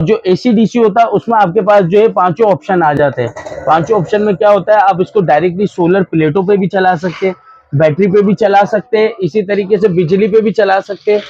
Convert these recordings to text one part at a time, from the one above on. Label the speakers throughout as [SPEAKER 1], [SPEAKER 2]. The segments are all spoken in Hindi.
[SPEAKER 1] जो एसी डीसी होता है उसमें आपके पास जो है पांचों ऑप्शन आ जाते हैं। पांचों ऑप्शन में क्या होता है, आप इसको डायरेक्टली सोलर प्लेटों पे भी चला सकते हैं, बैटरी पे भी चला सकते हैं, इसी तरीके से बिजली पे भी चला सकते हैं,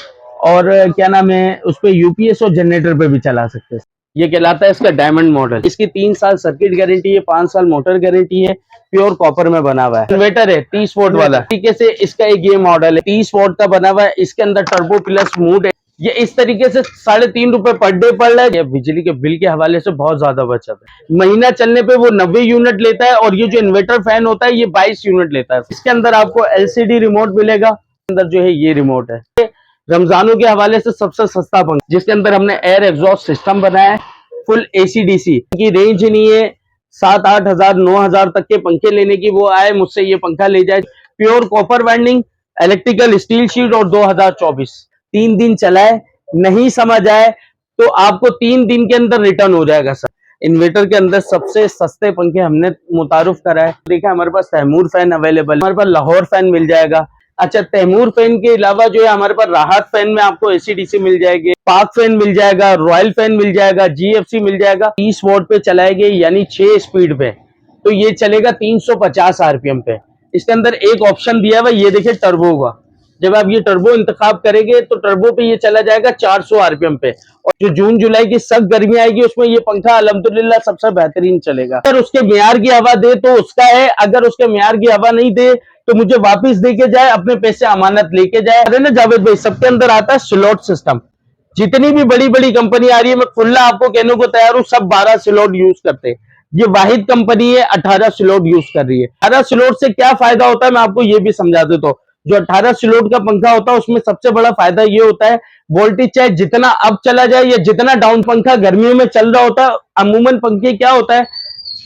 [SPEAKER 1] और क्या नाम है उस पे यूपीएस और जनरेटर पे भी चला सकते हैं। ये कहलाता है इसका डायमंड मॉडल। इसकी 3 साल सर्किट गारंटी है, 5 साल मोटर गारंटी है, प्योर कॉपर में बना हुआ है। इन्वर्टर है 30 वोट वाला। तरीके से इसका एक ये मॉडल है 30 वोट का बना हुआ है। इसके अंदर टर्बो प्लस मूड है। ये इस तरीके से 3.5 रुपए पर डे पड़ रहा है। ये बिजली के बिल के हवाले से बहुत ज्यादा बचत है। महीना चलने पे वो 90 यूनिट लेता है, और ये जो इन्वर्टर फैन होता है ये 22 यूनिट लेता है। इसके अंदर आपको एलसीडी रिमोट मिलेगा। अंदर जो है ये रिमोट है। रमजानों के हवाले से सबसे सस्ता पंखा, जिसके अंदर हमने एयर एग्जॉस्ट सिस्टम बनाया है, फुल एसी डीसी की रेंज नहीं है। 7-8 हजार 9 हजार तक के पंखे लेने की, वो आए मुझसे ये पंखा ले जाए। Pure copper winding, electrical steel sheet, और 2024 3 दिन चलाए, नहीं समझ आए तो आपको 3 दिन के अंदर रिटर्न हो जाएगा सर। इन्वर्टर के अंदर सबसे सस्ते पंखे हमने मुतारुफ करा है। देखा हमारे पास तैमूर फैन अवेलेबल, हमारे पास लाहौर फैन मिल जाएगा। अच्छा, तैमूर फैन के अलावा जो है हमारे पास राहत फैन में आपको एसी डीसी मिल जाएगी, पाक फैन मिल जाएगा, रॉयल फैन मिल जाएगा, जीएफसी मिल जाएगा। 30 वोट पे चलाएंगे यानी 6 स्पीड पे, तो ये चलेगा 350 आरपीएम पे। इसके अंदर एक ऑप्शन दिया हुआ, ये देखिए टर्बो का। जब आप ये टर्बो इंतखाब करेंगे तो टर्बो पे ये चला जाएगा 400 आरपीएम पे। और जो जून जुलाई की सख्त गर्मी आएगी उसमें ये पंखा अल्हम्दुलिल्लाह सबसे बेहतरीन चलेगा। अगर उसके मियार की हवा दे तो उसका है, अगर उसके मियार की हवा नहीं दे तो मुझे वापस दे के जाए, अपने पैसे अमानत लेके जाए। अरे ना जावेद भाई, सबके अंदर आता है स्लॉट सिस्टम। जितनी भी बड़ी बड़ी कंपनी आ रही है, मैं खुला आपको कहने को तैयार हूं, सब 12 स्लॉट यूज करते हैं। ये वाहिद कंपनी है 18 स्लॉट यूज कर रही है। 18 स्लॉट से क्या फायदा होता है मैं आपको ये भी समझा देता हूं। जो 18 स्लॉट का पंखा होता है उसमें सबसे बड़ा फायदा ये होता है, वोल्टेज चाहे जितना अप चला जाए या जितना डाउन, पंखा गर्मियों में चल रहा होता है। अमूमन पंखे क्या होता है,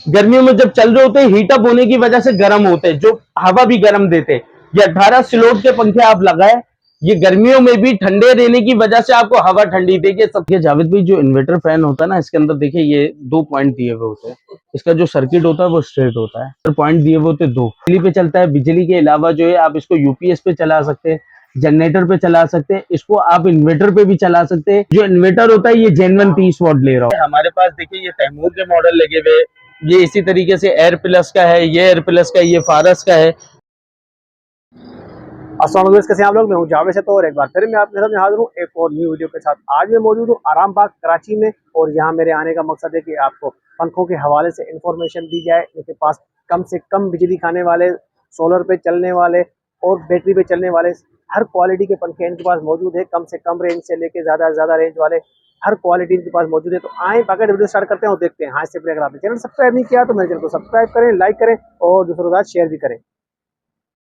[SPEAKER 1] गर्मियों में जब चल रहे होते हैं हीटअप होने की वजह से गर्म होते हैं, जो हवा भी गर्म देते हैं। ये 18 स्लॉट के पंखे आप लगाए, ये गर्मियों में भी ठंडे रहने की वजह से आपको हवा ठंडी देगी। सबके जावेद भाई, जो इन्वर्टर फैन होता है ना, इसके अंदर देखिए ये 2 पॉइंट दिए हुए होते हैं। इसका जो सर्किट होता है वो स्ट्रेट होता है, पॉइंट दिए हुए होते 2। बिजली पे चलता है। बिजली के अलावा जो है आप इसको यूपीएस पे चला सकते हैं, जनरेटर पे चला सकते हैं, इसको आप इन्वर्टर पे भी चला सकते हैं। जो इन्वर्टर होता है ये जेन्युइन 30 वॉट ले रहा है। हमारे पास देखिए ये तैमूर के मॉडल लगे हुए, ये इसी तरीके से एयर प्लस का है, ये एयर प्लस का, ये फारस का है।
[SPEAKER 2] अस्सलाम वालेकुम, कैसे हैं आप लोग। मैं हूं जावेद से, तो और एक बार फिर मैं आपके सामने हाजिर हूं एक और न्यू वीडियो के साथ। आज मैं मौजूद हूं आराम बाग कराची में, और यहां मेरे आने का मकसद है कि आपको पंखों के हवाले से इंफॉर्मेशन दी जाए। इनके पास कम से कम बिजली खाने वाले, सोलर पे चलने वाले और बैटरी पे चलने वाले हर क्वालिटी के पंखे इनके पास मौजूद है। कम से कम रेंज से लेके ज़्यादा से ज़्यादा रेंज वाले हर क्वालिटी इनके पास मौजूद है। तो आए बाकायदा वीडियो स्टार्ट करते हैं और देखते हैं। हाँ, इससे पहले अगर आपने चैनल सब्सक्राइब नहीं किया तो मेरे चैनल को सब्सक्राइब करें, लाइक करें और दूसरों के साथ शेयर भी करें।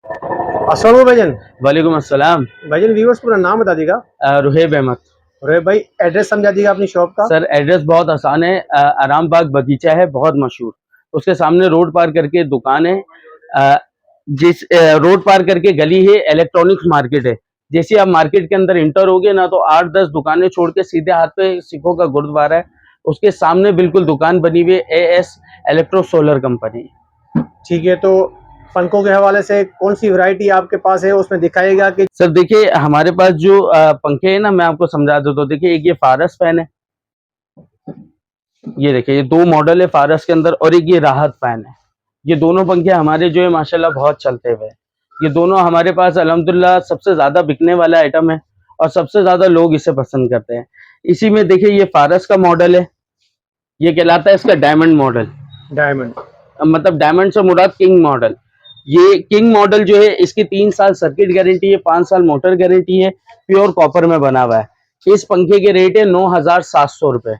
[SPEAKER 2] अस्सलाम वालेकुम भाईजान।
[SPEAKER 1] वालेकुम अस्सलाम।
[SPEAKER 2] भाईजान, व्यूअर्स पूरा नाम बता दीजिएगा।
[SPEAKER 1] रुहेब अहमद।
[SPEAKER 2] रुहेब भाई, एड्रेस समझा दीजिएगा अपनी शॉप का।
[SPEAKER 1] सर एड्रेस बहुत आसान है। आराम बाग बगीचा है बहुत मशहूर, उसके सामने रोड पार करके दुकान है। अ, जिस रोड पार करके गली है, इलेक्ट्रॉनिक्स मार्केट है। जैसे आप मार्केट के अंदर इंटर होगे ना, तो 8-10 दुकानें छोड़ के सीधे हाथ पे सिखों का गुरुद्वारा है, उसके सामने बिल्कुल दुकान बनी हुई है, एएस इलेक्ट्रो सोलर कंपनी।
[SPEAKER 2] ठीक है, तो पंखों के हवाले से कौन सी वैरायटी आपके पास है उसमें दिखाएगा कि।
[SPEAKER 1] सर देखिए हमारे पास जो पंखे हैं ना, मैं आपको समझा देता हूँ। देखिए एक ये फारस फैन है, ये देखिए ये 2 मॉडल है फारस के अंदर, और एक ये राहत फैन है। ये दोनों पंखे हमारे जो है माशाल्लाह बहुत चलते हुए। ये दोनों हमारे पास अल्हम्दुलिल्लाह सबसे ज्यादा बिकने वाला आइटम है, और सबसे ज्यादा लोग इसे पसंद करते हैं। इसी में देखिए ये फारस का मॉडल है, ये कहलाता है इसका डायमंड मॉडल।
[SPEAKER 2] डायमंड
[SPEAKER 1] मतलब डायमंड से मुराद किंग मॉडल। ये किंग मॉडल जो है इसकी 3 साल सर्किट गारंटी है, 5 साल मोटर गारंटी है, प्योर कॉपर में बना हुआ है। इस पंखे के रेट है 9,700 रुपए।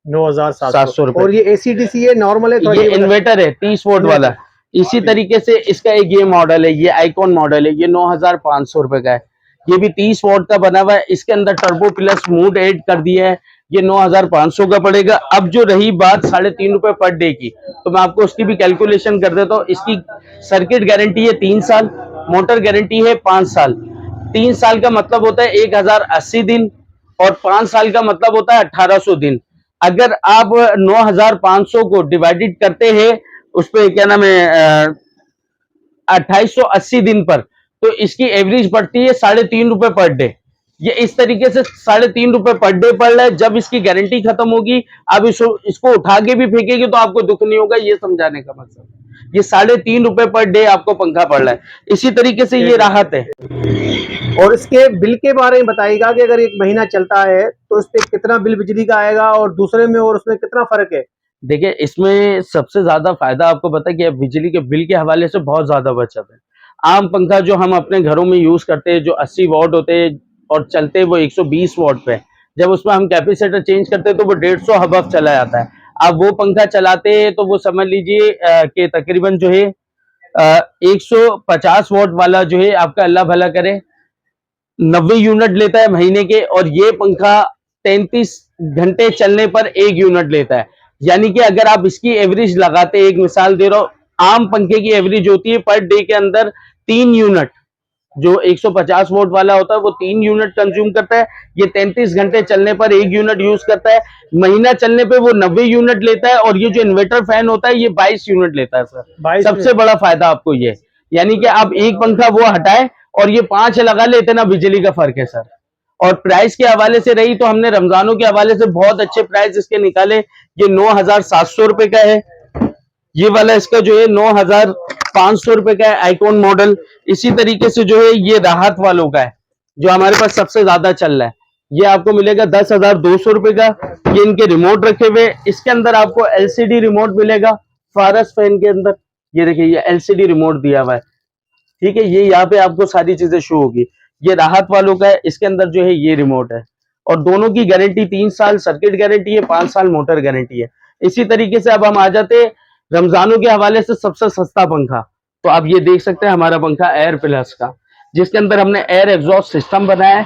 [SPEAKER 2] 9,700
[SPEAKER 1] रुपए।
[SPEAKER 2] और ये एसी डीसी है, नॉर्मल है?
[SPEAKER 1] ये इन्वर्टर है 30 वोट वाला। इसी तरीके से इसका एक ये मॉडल है, ये आइकॉन मॉडल है, ये 9,500 रुपए का है। ये भी 30 वोट का बना हुआ है। इसके अंदर टर्बो प्लस मूड ऐड कर दिया है। ये 9,500 का पड़ेगा। अब जो रही बात 3.5 रुपए पर डे की, तो मैं आपको उसकी भी कैलकुलेशन कर देता हूँ। इसकी सर्किट गारंटी है 3 साल, मोटर गारंटी है 5 साल। 3 साल का मतलब होता है 1,080 दिन, और 5 साल का मतलब होता है 1,800 दिन। अगर आप 9,500 को डिवाइडेड करते हैं उस पे क्या नाम है 2880 दिन पर, तो इसकी एवरेज पड़ती है 3.5 रुपए पर डे। ये इस तरीके से 3.5 रुपए पर डे पड़ रहा है। जब इसकी गारंटी खत्म होगी, आप इसको उठा के भी फेंकेंगे तो आपको दुख नहीं होगा, ये समझाने का मतलब। ये 3.5 रुपए पर डे आपको पंखा पड़ रहा है। इसी तरीके से ये राहत है।
[SPEAKER 2] और इसके बिल के बारे में बताइएगा कि अगर 1 महीना चलता है तो इस पे कितना बिल बिजली का आएगा और दूसरे में और उसमें कितना फर्क है?
[SPEAKER 1] देखिए, इसमें सबसे ज्यादा फायदा आपको पता है कि अब बिजली के बिल के हवाले से बहुत ज्यादा बचत है। आम पंखा जो हम अपने घरों में यूज करते हैं, जो 80 वॉट होते हैं और चलते हैं वो 120 वॉट पे, जब उसमें हम कैपेसिटर चेंज करते हैं तो वो 150 हबफ चला जाता है। आप वो पंखा चलाते हैं तो वो समझ लीजिए कि तकरीबन जो है 150 वॉट वाला जो है आपका, अल्लाह भला करे, 90 यूनिट लेता है महीने के, और ये पंखा 33 घंटे चलने पर 1 यूनिट लेता है। यानी कि अगर आप इसकी एवरेज लगाते, एक मिसाल दे रहा हूं, आम पंखे की एवरेज होती है पर डे के अंदर 3 यूनिट, जो 150 वोल्ट वाला होता है वो 3 यूनिट कंज्यूम करता है। ये 33 घंटे चलने पर 1 यूनिट यूज करता है। महीना चलने पे वो 90 यूनिट लेता है। और ये जो इन्वर्टर फैन होता है ये 22 यूनिट लेता है सर।
[SPEAKER 2] 22
[SPEAKER 1] सबसे बड़ा फायदा आपको ये, यानी कि आप एक पंखा वो हटाए और ये 5 लगा ले, इतना बिजली का फर्क है सर। और प्राइस के हवाले से रही तो हमने रमजानों के हवाले से बहुत अच्छे प्राइस इसके निकाले। ये 9,700 रुपए का है। ये वाला इसका जो है 9,500 रुपए का है, आइकॉन मॉडल। इसी तरीके से जो है ये राहत वालों का है, जो हमारे पास सबसे ज्यादा चल रहा है। ये आपको मिलेगा 10,200 रुपए का। ये इनके रिमोट रखे हुए, इसके अंदर आपको एलसीडी रिमोट मिलेगा फारस फैन के अंदर। ये देखिए, ये एलसीडी रिमोट दिया हुआ है, ठीक है। ये यहाँ पे आपको सारी चीजें शो होगी। ये राहत वालों का है, इसके अंदर जो है ये रिमोट है। और दोनों की गारंटी 3 साल सर्किट गारंटी है, 5 साल मोटर गारंटी है। इसी तरीके से अब हम आ जाते हैं रमजानों के हवाले से सबसे सस्ता पंखा। तो आप ये देख सकते हैं हमारा पंखा एयर प्लस का, जिसके अंदर हमने एयर एग्जॉस्ट सिस्टम बनाया है,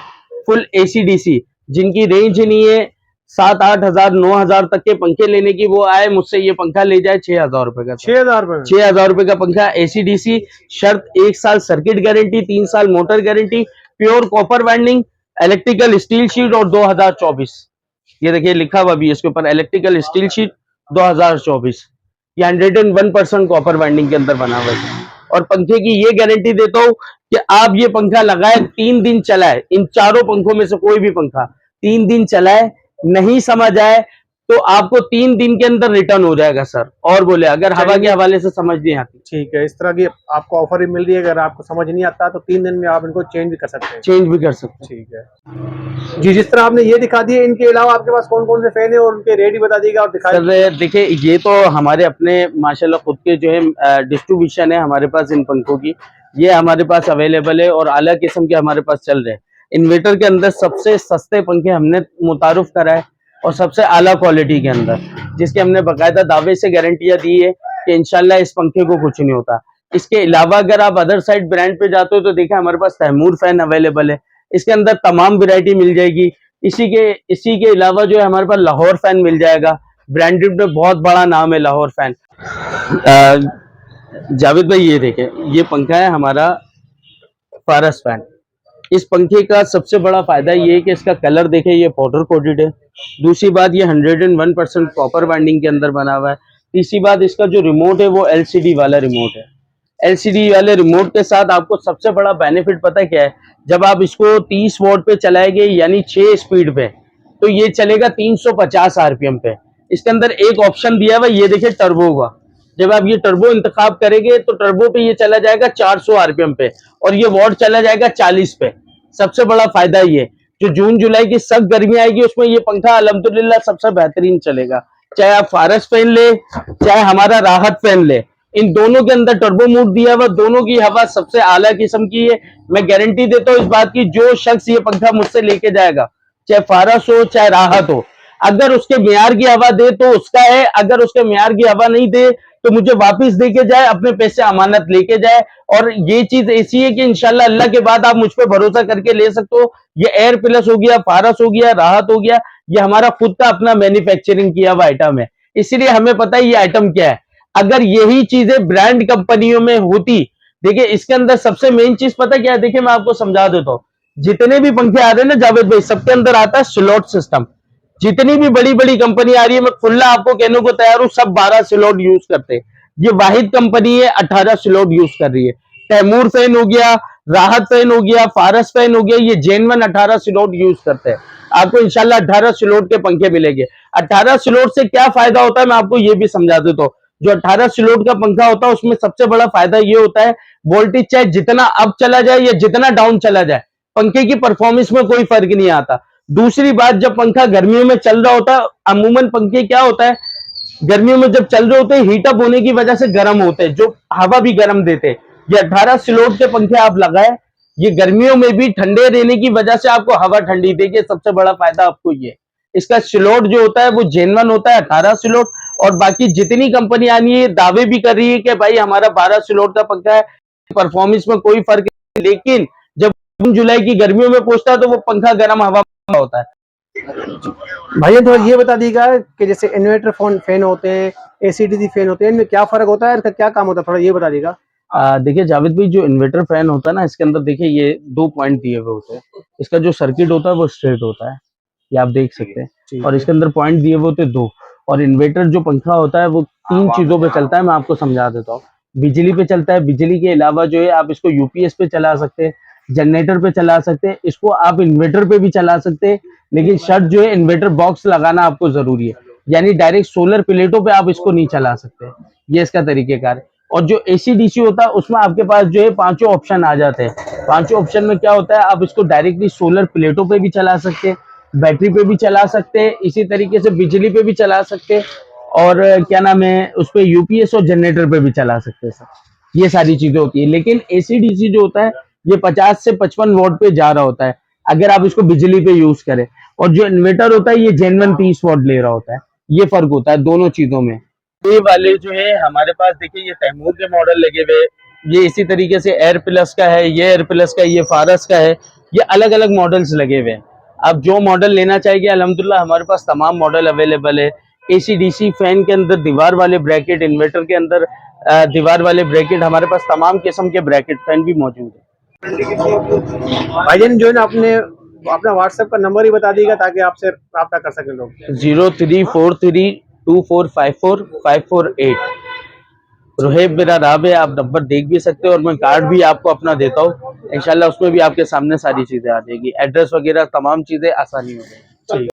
[SPEAKER 1] फुल एसी-डीसी। जिनकी रेंज नहीं है 7-8 हजार 9 हजार तक के पंखे लेने की, वो आए मुझसे ये पंखा ले जाए 6,000 रुपए का।
[SPEAKER 2] 6,000 रुपए?
[SPEAKER 1] 6,000 रुपए का पंखा एसी डीसी, शर्त 1 साल सर्किट गारंटी, 3 साल motor guarantee, pure copper winding, electrical steel sheet, और 2024। ये देखिए लिखा हुआ भी है इसके ऊपर, इलेक्ट्रिकल स्टील शीट 2024। ये 101% कॉपर वाइंडिंग के अंदर बना हुआ है। और पंखे की ये गारंटी देता हूँ कि आप ये पंखा लगाए, 3 दिन चलाए, इन चारों पंखों में से कोई भी पंखा 3 दिन चलाए, नहीं समझ आए तो आपको 3 दिन के अंदर रिटर्न हो जाएगा सर। और बोले अगर हवा के हवाले से समझ नहीं आती,
[SPEAKER 2] ठीक है, इस तरह की आपको ऑफर भी मिल रही है। अगर आपको समझ नहीं आता तो 3 दिन में आप इनको चेंज भी कर सकते हैं।
[SPEAKER 1] चेंज भी कर सकते हैं।
[SPEAKER 2] ठीक है जी, जिस तरह आपने ये दिखा दिए, इनके अलावा आपके पास कौन कौन से फैन है और उनके रेट भी बता दीजिएगा और दिखा।
[SPEAKER 1] सर देखिए, ये तो हमारे अपने माशाल्लाह खुद के जो है डिस्ट्रीब्यूशन है हमारे पास इन पंखों की, ये हमारे पास अवेलेबल है और आला किस्म के हमारे पास चल रहे हैं। इन्वर्टर के अंदर सबसे सस्ते पंखे हमने मुतारुफ करा है और सबसे आला क्वालिटी के अंदर, जिसके हमने बाकायदा दावे से गारंटियां दी है कि इंशाल्लाह इस पंखे को कुछ नहीं होता। इसके अलावा अगर आप अदर साइड ब्रांड पे जाते हो तो देखिए हमारे पास तैमूर फैन अवेलेबल है, इसके अंदर तमाम वैरायटी मिल जाएगी। इसी के अलावा जो है हमारे पास लाहौर फैन मिल जाएगा, ब्रांडेड में बहुत बड़ा नाम है लाहौर फैन। जावेद भाई ये देखें, ये पंखा है हमारा फारस फैन। इस पंखे का सबसे बड़ा फायदा ये है कि इसका कलर देखें, ये पाउडर कोटेड है। दूसरी बात, ये 101% कॉपर वाइंडिंग के अंदर बना हुआ है। तीसरी बात, इसका जो रिमोट है वो एलसीडी वाला रिमोट है। एलसीडी वाले रिमोट के साथ आपको सबसे बड़ा बेनिफिट पता है क्या है? जब आप इसको 30 वॉट पे चलाएंगे यानी 6 स्पीड पे, तो ये चलेगा 350 आरपीएम पे। इसके अंदर एक ऑप्शन दिया हुआ, ये देखिए टर्बो का। जब आप ये टर्बो इंतखाब करेंगे तो टर्बो पे ये चला जाएगा 400 आरपीएम पे, और ये वॉट चला जाएगा 40 पे। सबसे बड़ा फायदा ये, जो जून जुलाई की सख्त गर्मी आएगी उसमें ये पंखा अल्हम्दुलिल्लाह सबसे बेहतरीन चलेगा। चाहे आप फारस फैन ले, चाहे हमारा राहत फैन ले, इन दोनों के अंदर टर्बो मोड दिया हुआ, दोनों की हवा सबसे आला किस्म की है। मैं गारंटी देता हूँ इस बात की, जो शख्स ये पंखा मुझसे लेके जाएगा, चाहे फारस हो चाहे राहत हो, अगर उसके मियार की हवा दे तो उसका है, अगर उसके मियार की हवा नहीं दे तो मुझे वापस देके जाए, अपने पैसे अमानत लेके जाए। और ये चीज ऐसी है कि इंशाल्लाह अल्लाह के बाद आप मुझ पे भरोसा करके ले सकते हो। ये एयर प्लस हो गया, फारस हो गया, राहत हो गया, ये हमारा खुद का अपना मैन्युफैक्चरिंग किया हुआ आइटम है, इसीलिए हमें पता है ये आइटम क्या है। अगर यही चीजें ब्रांड कंपनियों में होती, देखिए इसके अंदर सबसे मेन चीज पता क्या है, देखिए मैं आपको समझा देता हूँ। जितने भी पंखे आ रहे हैं ना जावेद भाई, सबके अंदर आता है स्लॉट सिस्टम। जितनी भी बड़ी बड़ी कंपनी आ रही है, मैं खुला आपको कहने को तैयार हूं, सब 12 स्लॉट यूज करते हैं। ये वाहिद कंपनी है 18 स्लॉट यूज कर रही है। तैमूर फैन हो गया, राहत फैन हो गया, फारस फैन हो गया, ये जेनवन 18 स्लॉट यूज करते हैं। आपको इंशाल्लाह 18 स्लॉट के पंखे मिलेंगे। 18 स्लॉट से क्या फायदा होता है मैं आपको ये भी समझा देता हूँ। जो 18 स्लॉट का पंखा होता है उसमें सबसे बड़ा फायदा ये होता है, वोल्टेज चाहे जितना अप चला जाए या जितना डाउन चला जाए, पंखे की परफॉर्मेंस में कोई फर्क नहीं आता। दूसरी बात, जब पंखा गर्मियों में चल रहा होता है, अमूमन पंखे क्या होता है, गर्मियों में जब चल रहे होते हैं हीटअप होने की वजह से गर्म होते हैं, जो हवा भी गर्म देते हैं। ये 18 स्लॉट के पंखे आप लगाए, ये गर्मियों में भी ठंडे रहने की वजह से आपको हवा ठंडी देगी। सबसे बड़ा फायदा आपको ये, इसका स्लॉट जो होता है वो जेनवन होता है 18 स्लॉट। और बाकी जितनी कंपनी आनी है दावे भी कर रही है कि भाई हमारा 12 स्लॉट का पंखा है, परफॉर्मेंस में कोई फर्क नहीं, लेकिन जब जून जुलाई की गर्मियों में पहुंचता है तो वो पंखा गर्म हवा में होता है।
[SPEAKER 2] भैया थोड़ा ये बता दीजिएगा कि जैसे इन्वर्टर फोन फैन होते हैं, एसीडीसी फैन होते हैं, इनमें क्या फर्क होता है, इनका क्या काम होता है, थोड़ा ये बता दीजिएगा।
[SPEAKER 1] देखिए जावेद भाई, जो इन्वर्टर फैन होता है ना, इसके अंदर देखिए ये 2 पॉइंट दिए हुए होते हैं। इसका जो सर्किट होता है वो स्ट्रेट होता है, ये आप देख सकते हैं,
[SPEAKER 2] ठीक
[SPEAKER 1] और
[SPEAKER 2] है।
[SPEAKER 1] इसके अंदर पॉइंट दिए हुए होते हैं 2। और इन्वर्टर जो पंखा होता है वो 3 चीजों पे चलता है, मैं आपको समझा देता हूँ। बिजली पे चलता है, बिजली के अलावा जो है आप इसको यूपीएस पे चला सकते हैं, जनरेटर पे चला सकते हैं, इसको आप इन्वर्टर पे भी चला सकते हैं। लेकिन शर्त जो है, इन्वर्टर बॉक्स लगाना आपको जरूरी है, यानी डायरेक्ट सोलर प्लेटों पे आप इसको नहीं चला सकते। ये इसका तरीकेकार है। और जो एसी डीसी होता है उसमें आपके पास जो है 5 ऑप्शन आ जाते हैं। 5 ऑप्शन में क्या होता है, आप इसको डायरेक्टली सोलर प्लेटों पे भी चला सकते हैं, बैटरी पे भी चला सकते हैं, इसी तरीके से बिजली पे भी चला सकते हैं, और क्या नाम है उस पे यूपीएस और जनरेटर पे भी चला सकते हैं सर। ये सारी चीजें होती है। लेकिन एसी डीसी जो होता है ये 50 से 55 वॉट पे जा रहा होता है अगर आप इसको बिजली पे यूज करें, और जो इन्वर्टर होता है ये जेनवन 30 वॉट ले रहा होता है। ये फर्क होता है दोनों चीजों में। ये वाले जो है हमारे पास देखिए, ये तैमूर के मॉडल लगे हुए, ये इसी तरीके से एयर प्लस का है, ये एयर प्लस का, ये फारस का है, ये अलग अलग मॉडल्स लगे हुए हैं। आप जो मॉडल लेना चाहेंगे अल्हम्दुलिल्लाह हमारे पास तमाम मॉडल अवेलेबल है। एसी डीसी फैन के अंदर दीवार वाले ब्रैकेट, इन्वर्टर के अंदर दीवार वाले ब्रैकेट, हमारे पास तमाम किस्म के ब्रैकेट फैन भी मौजूद है।
[SPEAKER 2] भाईजान जो है ना, अपने अपना व्हाट्सएप का नंबर ही बता दीजिएगा ताकि आपसे रब्ता कर सकें लोग।
[SPEAKER 1] 0343244548। रोहेब मेरा नाम है, आप नंबर देख भी सकते हो, और मैं कार्ड भी आपको अपना देता हूँ। इंशाल्लाह उसमें भी आपके सामने सारी चीजें आ जाएगी, एड्रेस वगैरह तमाम चीजें आसानी हो जाएगी।